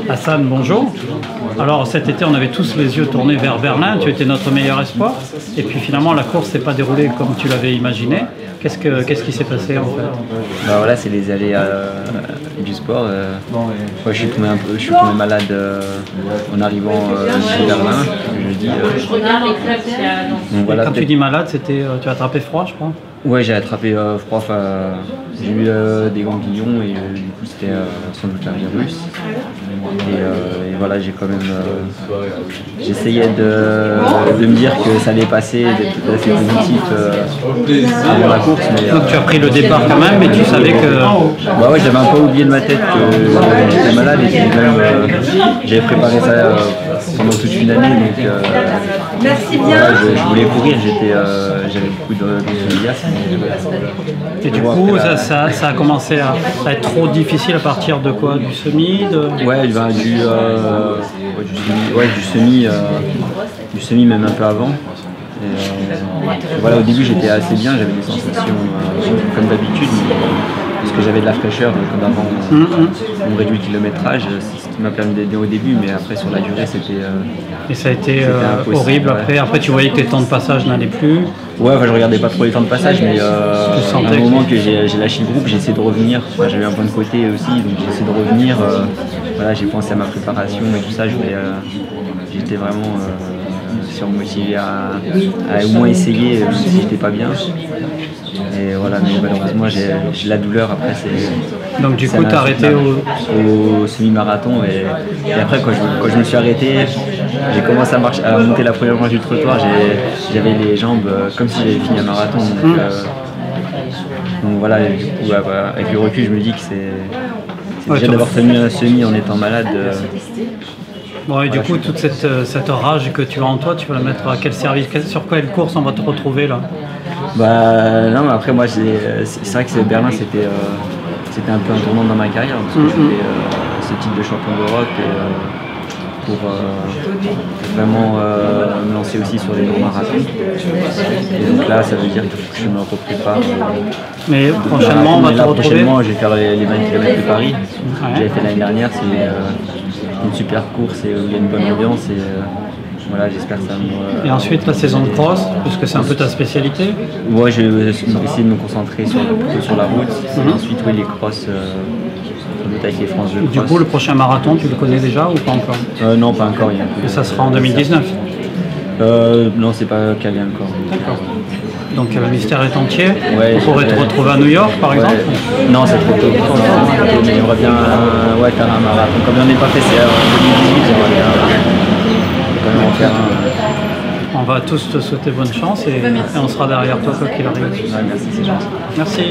Hassan, bonjour. Alors cet été, on avait tous les yeux tournés vers Berlin. Tu étais notre meilleur espoir. Et puis finalement, la course s'est pas déroulée comme tu l'avais imaginé. Qu'est-ce qui s'est passé en fait? Bah voilà, c'est les allées du sport. Moi, je suis tombé malade en arrivant chez Berlin. Jeudi. Donc, voilà, quand tu dis malade, c'était tu as attrapé froid, je crois. Ouais, j'ai attrapé froid. J'ai eu des ganglions et du coup c'était sans doute un virus. Et voilà, j'ai quand même j'essayais de me dire que ça allait passer, d'être tout à fait positif avant la course. Mais, donc tu as pris le départ quand même, mais tu savais que... Bah ouais, j'avais un peu oublié de ma tête que j'étais malade et que même j'avais préparé ça pendant toute une année. Donc merci bien. Voilà, je voulais courir, j'avais beaucoup d'enthousiasme. Et du coup, ça a commencé à être trop difficile à partir de quoi? Du semi Ouais, du semi même un peu avant. Et voilà, au début j'étais assez bien, j'avais des sensations comme d'habitude, parce que j'avais de la fraîcheur, donc comme avant on réduit le kilométrage, c'est ce qui m'a permis d'aider au début, mais après sur la durée c'était... et ça a été horrible après tu voyais que tes temps de passage n'allaient plus? Ouais, enfin, je regardais pas trop les temps de passage, mais à un moment que j'ai lâché le groupe, j'ai essayé de revenir. Enfin, j'avais un point de côté aussi, donc j'ai essayé de revenir. Voilà, j'ai pensé à ma préparation et tout ça. J'étais vraiment surmotivé à au moins essayer, même si j'étais pas bien. Et voilà, mais malheureusement j'ai la douleur après. Donc du coup, tu as arrêté au semi-marathon et après quand je me suis arrêté, j'ai commencé à monter la première marche du trottoir. J'avais les jambes comme si j'avais fini un marathon. Donc voilà, et du coup, avec le recul, je me dis que c'est déjà d'avoir tenu un semi en étant malade. Bon, et du coup, toute cette rage que tu as en toi, tu vas la mettre à quel service? Sur quelle course on va te retrouver là? Bah non, mais après moi c'est vrai que Berlin c'était un peu un tournant dans ma carrière parce que j'avais ce titre de champion d'Europe pour vraiment me lancer aussi sur les grands marathons. Et donc là ça veut dire que je me reprépare. Mais prochainement on va te retrouver. Prochainement je vais faire les 20 km de Paris. J'avais fait l'année dernière, c'est une super course et où il y a une bonne ambiance et voilà, j'espère que ça me... Et ensuite la saison de cross, puisque c'est un peu ta spécialité? Ouais, je vais essayer de me concentrer sur la route. Et ensuite, oui, les crosses, avec les France de cross. Du coup, le prochain marathon, tu le connais déjà ou pas encore? Non, pas encore. Et ça sera en 2019? Non, c'est pas calé encore. D'accord. Donc le mystère est entier. Ouais, on pourrait te retrouver à New York, par exemple? Non, c'est trop tôt. Mais j'aimerais bien faire un marathon. Comme on n'est pas fait, c'est en 2018, j'aimerais bien quand même en faire un. On va tous te souhaiter bonne chance et on sera derrière toi quoi qu'il arrive. Ouais, merci, c'est gentil. Merci.